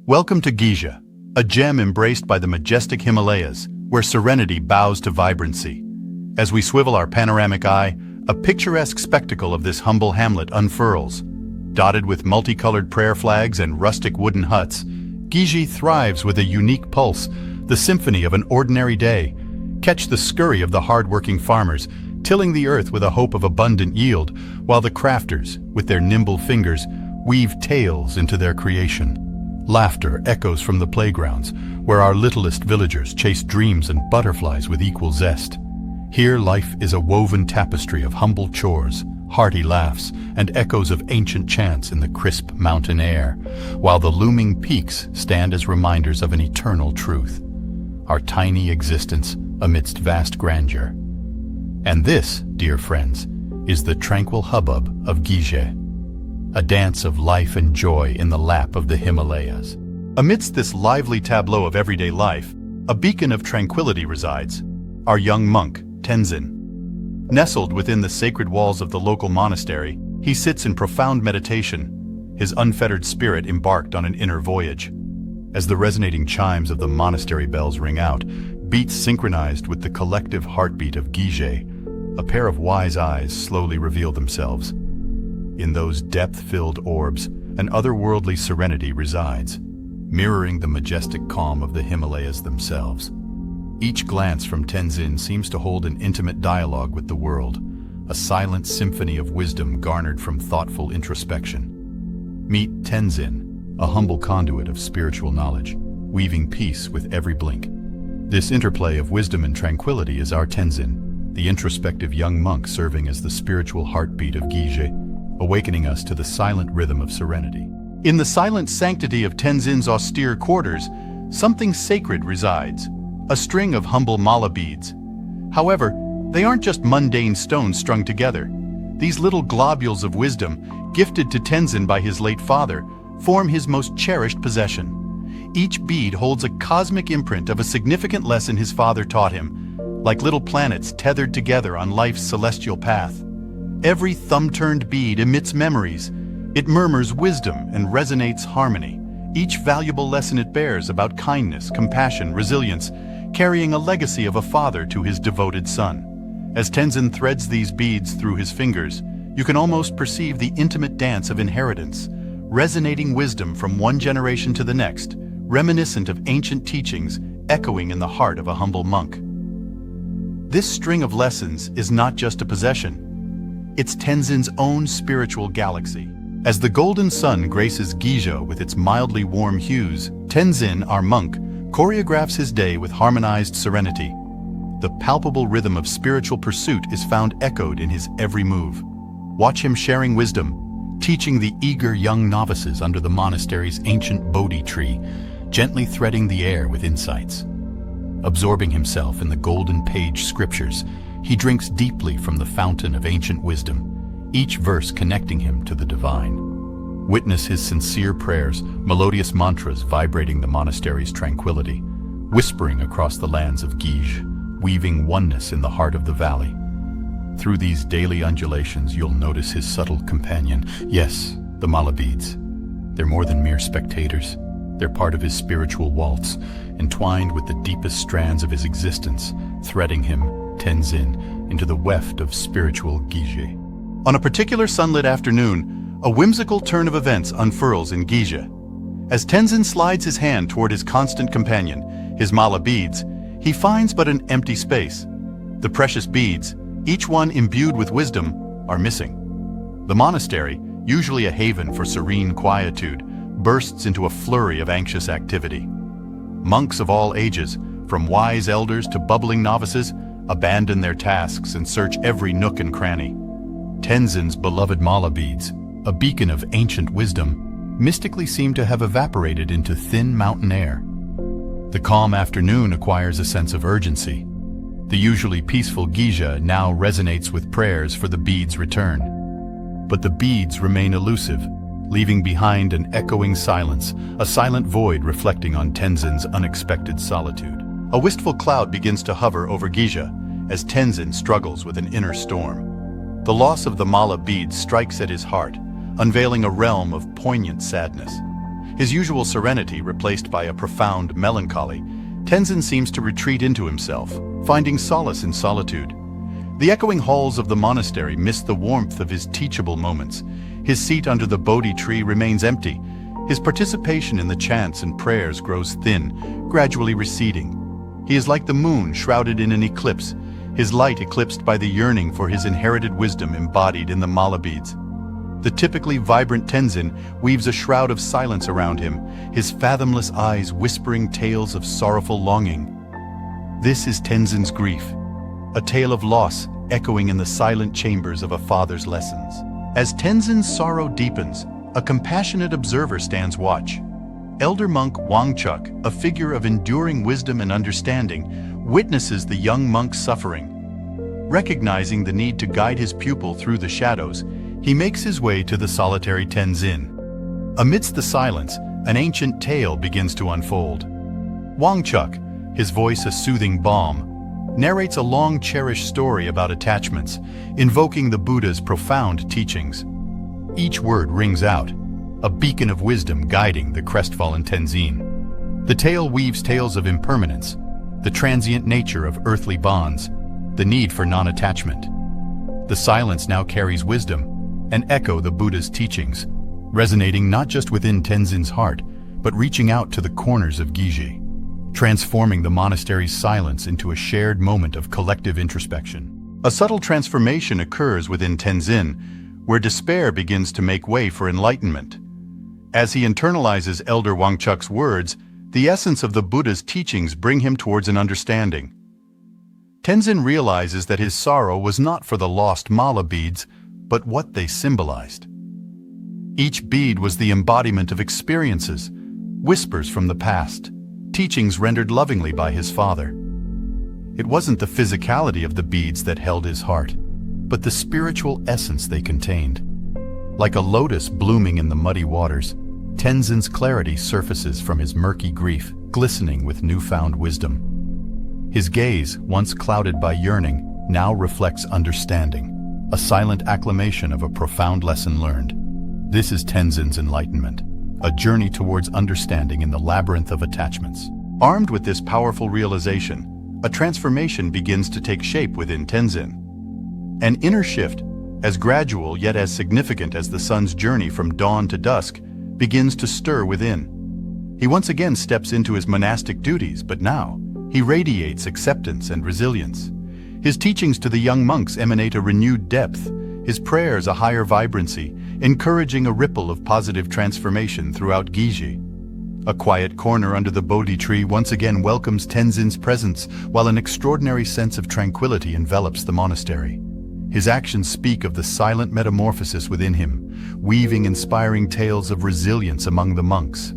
Welcome to Gizhe, a gem embraced by the majestic Himalayas, where serenity bows to vibrancy. As we swivel our panoramic eye, a picturesque spectacle of this humble hamlet unfurls. Dotted with multicolored prayer flags and rustic wooden huts, Gizhe thrives with a unique pulse, the symphony of an ordinary day. Catch the scurry of the hard-working farmers, tilling the earth with a hope of abundant yield, while the crafters, with their nimble fingers, weave tales into their creation. Laughter echoes from the playgrounds, where our littlest villagers chase dreams and butterflies with equal zest. Here life is a woven tapestry of humble chores, hearty laughs, and echoes of ancient chants in the crisp mountain air, while the looming peaks stand as reminders of an eternal truth. Our tiny existence amidst vast grandeur. And this, dear friends, is the tranquil hubbub of Gizhe, a dance of life and joy in the lap of the Himalayas. Amidst this lively tableau of everyday life, a beacon of tranquility resides, our young monk, Tenzin. Nestled within the sacred walls of the local monastery, he sits in profound meditation, his unfettered spirit embarked on an inner voyage. As the resonating chimes of the monastery bells ring out, beats synchronized with the collective heartbeat of Gizhe, a pair of wise eyes slowly reveal themselves. In those depth-filled orbs, an otherworldly serenity resides, mirroring the majestic calm of the Himalayas themselves. Each glance from Tenzin seems to hold an intimate dialogue with the world, a silent symphony of wisdom garnered from thoughtful introspection. Meet Tenzin, a humble conduit of spiritual knowledge, weaving peace with every blink. This interplay of wisdom and tranquility is our Tenzin, the introspective young monk serving as the spiritual heartbeat of Gizhe, awakening us to the silent rhythm of serenity. In the silent sanctity of Tenzin's austere quarters, something sacred resides, a string of humble mala beads. However, they aren't just mundane stones strung together. These little globules of wisdom, gifted to Tenzin by his late father, form his most cherished possession. Each bead holds a cosmic imprint of a significant lesson his father taught him, like little planets tethered together on life's celestial path. Every thumb-turned bead emits memories. It murmurs wisdom and resonates harmony. Each valuable lesson it bears about kindness, compassion, resilience, carrying a legacy of a father to his devoted son. As Tenzin threads these beads through his fingers, you can almost perceive the intimate dance of inheritance, resonating wisdom from one generation to the next, reminiscent of ancient teachings echoing in the heart of a humble monk. This string of lessons is not just a possession. It's Tenzin's own spiritual galaxy. As the golden sun graces Gizhe with its mildly warm hues, Tenzin, our monk, choreographs his day with harmonized serenity. The palpable rhythm of spiritual pursuit is found echoed in his every move. Watch him sharing wisdom, teaching the eager young novices under the monastery's ancient Bodhi tree, gently threading the air with insights. Absorbing himself in the golden page scriptures, he drinks deeply from the fountain of ancient wisdom, each verse connecting him to the divine. Witness his sincere prayers, melodious mantras vibrating the monastery's tranquility, whispering across the lands of Gizhe, weaving oneness in the heart of the valley. Through these daily undulations, you'll notice his subtle companion. Yes, the mala beads. They're more than mere spectators. They're part of his spiritual waltz, entwined with the deepest strands of his existence, threading him, Tenzin, into the weft of spiritual Gizhe. On a particular sunlit afternoon, a whimsical turn of events unfurls in Gizhe. As Tenzin slides his hand toward his constant companion, his mala beads, he finds but an empty space. The precious beads, each one imbued with wisdom, are missing. The monastery, usually a haven for serene quietude, bursts into a flurry of anxious activity. Monks of all ages, from wise elders to bubbling novices, abandon their tasks and search every nook and cranny. Tenzin's beloved mala beads, a beacon of ancient wisdom, mystically seem to have evaporated into thin mountain air. The calm afternoon acquires a sense of urgency. The usually peaceful Gizhe now resonates with prayers for the beads' return. But the beads remain elusive, leaving behind an echoing silence, a silent void reflecting on Tenzin's unexpected solitude. A wistful cloud begins to hover over Gizhe as Tenzin struggles with an inner storm. The loss of the mala beads strikes at his heart, unveiling a realm of poignant sadness. His usual serenity replaced by a profound melancholy, Tenzin seems to retreat into himself, finding solace in solitude. The echoing halls of the monastery miss the warmth of his teachable moments. His seat under the Bodhi tree remains empty. His participation in the chants and prayers grows thin, gradually receding. He is like the moon shrouded in an eclipse, his light eclipsed by the yearning for his inherited wisdom embodied in the mala beads. The typically vibrant Tenzin weaves a shroud of silence around him, his fathomless eyes whispering tales of sorrowful longing. This is Tenzin's grief, a tale of loss echoing in the silent chambers of a father's lessons. As Tenzin's sorrow deepens, a compassionate observer stands watch. Elder monk Wangchuk, a figure of enduring wisdom and understanding, witnesses the young monk's suffering. Recognizing the need to guide his pupil through the shadows, he makes his way to the solitary Tenzin. Amidst the silence, an ancient tale begins to unfold. Wangchuk, his voice a soothing balm, narrates a long cherished story about attachments, invoking the Buddha's profound teachings. Each word rings out, a beacon of wisdom guiding the crestfallen Tenzin. The tale weaves tales of impermanence, the transient nature of earthly bonds, the need for non-attachment. The silence now carries wisdom and echo the Buddha's teachings, resonating not just within Tenzin's heart, but reaching out to the corners of Gizhe, transforming the monastery's silence into a shared moment of collective introspection. A subtle transformation occurs within Tenzin, where despair begins to make way for enlightenment. As he internalizes Elder Wangchuk's words, the essence of the Buddha's teachings bring him towards an understanding. Tenzin realizes that his sorrow was not for the lost mala beads, but what they symbolized. Each bead was the embodiment of experiences, whispers from the past, teachings rendered lovingly by his father. It wasn't the physicality of the beads that held his heart, but the spiritual essence they contained. Like a lotus blooming in the muddy waters, Tenzin's clarity surfaces from his murky grief, glistening with newfound wisdom. His gaze, once clouded by yearning, now reflects understanding, a silent acclamation of a profound lesson learned. This is Tenzin's enlightenment, a journey towards understanding in the labyrinth of attachments. Armed with this powerful realization, a transformation begins to take shape within Tenzin. An inner shift, as gradual yet as significant as the sun's journey from dawn to dusk, begins to stir within. He once again steps into his monastic duties, but now he radiates acceptance and resilience. His teachings to the young monks emanate a renewed depth, his prayers a higher vibrancy, encouraging a ripple of positive transformation throughout Gizhe. A quiet corner under the Bodhi tree once again welcomes Tenzin's presence, while an extraordinary sense of tranquility envelops the monastery. His actions speak of the silent metamorphosis within him, weaving inspiring tales of resilience among the monks.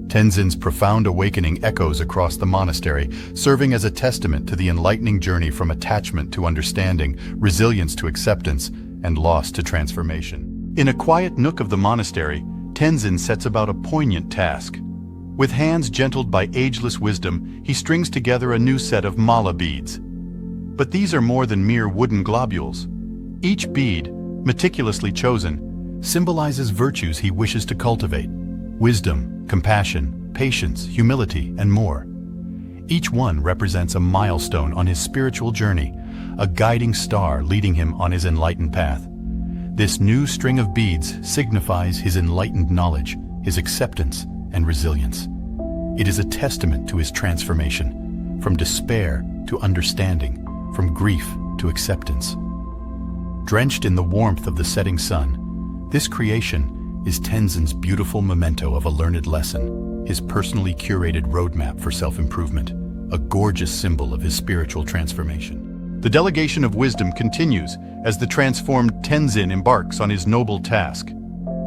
Tenzin's profound awakening echoes across the monastery, serving as a testament to the enlightening journey from attachment to understanding, resilience to acceptance, and loss to transformation. In a quiet nook of the monastery, Tenzin sets about a poignant task. With hands gentled by ageless wisdom, he strings together a new set of mala beads. But these are more than mere wooden globules. Each bead, meticulously chosen, symbolizes virtues he wishes to cultivate: wisdom, compassion, patience, humility, and more. Each one represents a milestone on his spiritual journey, a guiding star leading him on his enlightened path. This new string of beads signifies his enlightened knowledge, his acceptance, and resilience. It is a testament to his transformation, from despair to understanding, from grief to acceptance. Drenched in the warmth of the setting sun, this creation is Tenzin's beautiful memento of a learned lesson, his personally curated roadmap for self-improvement, a gorgeous symbol of his spiritual transformation. The delegation of wisdom continues as the transformed Tenzin embarks on his noble task.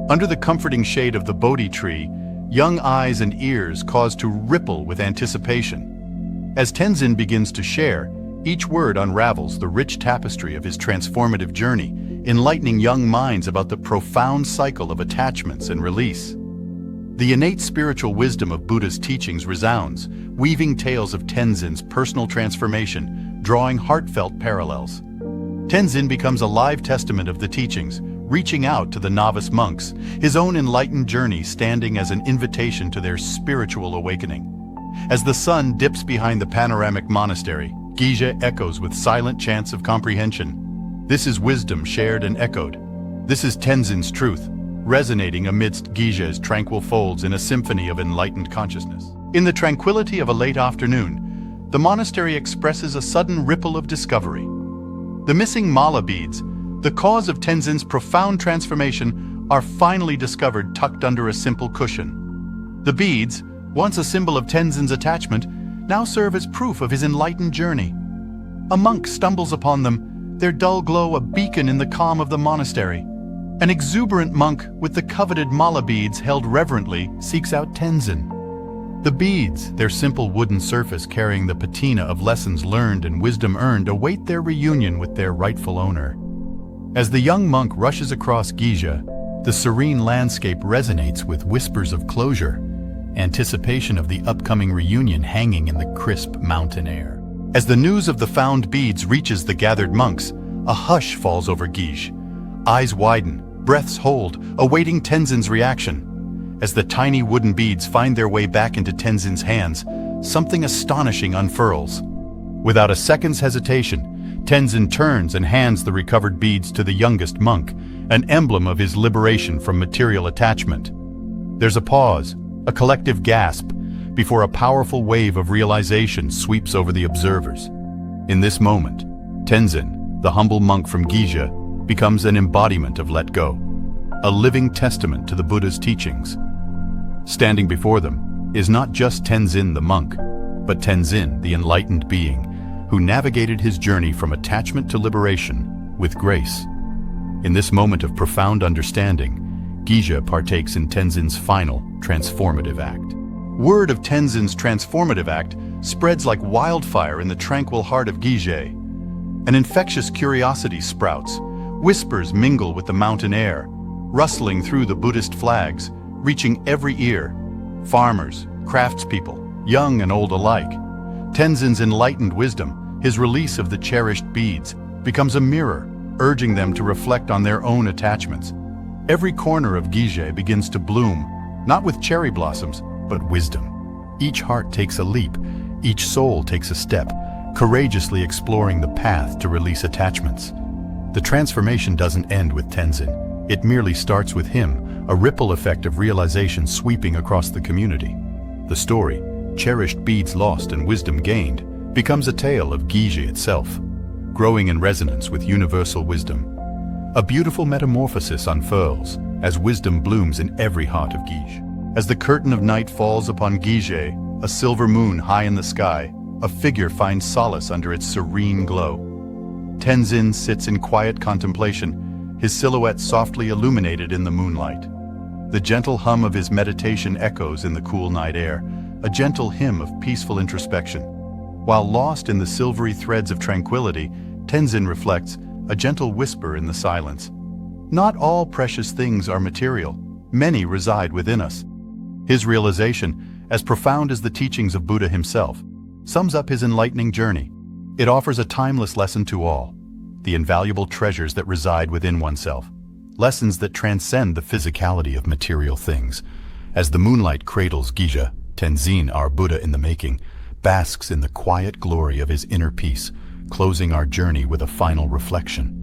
Under the comforting shade of the Bodhi tree, young eyes and ears cause to ripple with anticipation. As Tenzin begins to share, each word unravels the rich tapestry of his transformative journey, enlightening young minds about the profound cycle of attachments and release. The innate spiritual wisdom of Buddha's teachings resounds, weaving tales of Tenzin's personal transformation, drawing heartfelt parallels. Tenzin becomes a live testament of the teachings, reaching out to the novice monks, his own enlightened journey standing as an invitation to their spiritual awakening. As the sun dips behind the panoramic monastery, Gizhe echoes with silent chants of comprehension. This is wisdom shared and echoed. This is Tenzin's truth, resonating amidst Gizhe's tranquil folds in a symphony of enlightened consciousness. In the tranquility of a late afternoon, the monastery expresses a sudden ripple of discovery. The missing mala beads, the cause of Tenzin's profound transformation, are finally discovered tucked under a simple cushion. The beads, once a symbol of Tenzin's attachment, now serve as proof of his enlightened journey. A monk stumbles upon them, their dull glow a beacon in the calm of the monastery. An exuberant monk with the coveted mala beads held reverently seeks out Tenzin. The beads, their simple wooden surface carrying the patina of lessons learned and wisdom earned, await their reunion with their rightful owner. As the young monk rushes across Gizhe, the serene landscape resonates with whispers of closure, anticipation of the upcoming reunion hanging in the crisp mountain air. As the news of the found beads reaches the gathered monks, a hush falls over Gizhe. Eyes widen, breaths hold, awaiting Tenzin's reaction. As the tiny wooden beads find their way back into Tenzin's hands, something astonishing unfurls. Without a second's hesitation, Tenzin turns and hands the recovered beads to the youngest monk, an emblem of his liberation from material attachment. There's a pause, a collective gasp, before a powerful wave of realization sweeps over the observers. In this moment, Tenzin, the humble monk from Gizhe, becomes an embodiment of let go, a living testament to the Buddha's teachings. Standing before them is not just Tenzin the monk, but Tenzin the enlightened being, who navigated his journey from attachment to liberation with grace. In this moment of profound understanding, Gizhe partakes in Tenzin's final, transformative act. Word of Tenzin's transformative act spreads like wildfire in the tranquil heart of Gizhe. An infectious curiosity sprouts, whispers mingle with the mountain air, rustling through the Buddhist flags, reaching every ear. Farmers, craftspeople, young and old alike. Tenzin's enlightened wisdom, his release of the cherished beads, becomes a mirror, urging them to reflect on their own attachments. Every corner of Gizhe begins to bloom, not with cherry blossoms, but wisdom. Each heart takes a leap, each soul takes a step, courageously exploring the path to release attachments. The transformation doesn't end with Tenzin. It merely starts with him, a ripple effect of realization sweeping across the community. The story, Cherished Beads Lost and Wisdom Gained, becomes a tale of Gizhe itself, growing in resonance with universal wisdom. A beautiful metamorphosis unfurls as wisdom blooms in every heart of Gizhe. As the curtain of night falls upon Gizhe, a silver moon high in the sky, a figure finds solace under its serene glow. Tenzin sits in quiet contemplation, his silhouette softly illuminated in the moonlight. The gentle hum of his meditation echoes in the cool night air, a gentle hymn of peaceful introspection. While lost in the silvery threads of tranquility, Tenzin reflects, a gentle whisper in the silence. Not all precious things are material. Many reside within us. His realization, as profound as the teachings of Buddha himself, sums up his enlightening journey. It offers a timeless lesson to all, the invaluable treasures that reside within oneself, lessons that transcend the physicality of material things. As the moonlight cradles Gizhe, Tenzin, our Buddha in the making, basks in the quiet glory of his inner peace, closing our journey with a final reflection.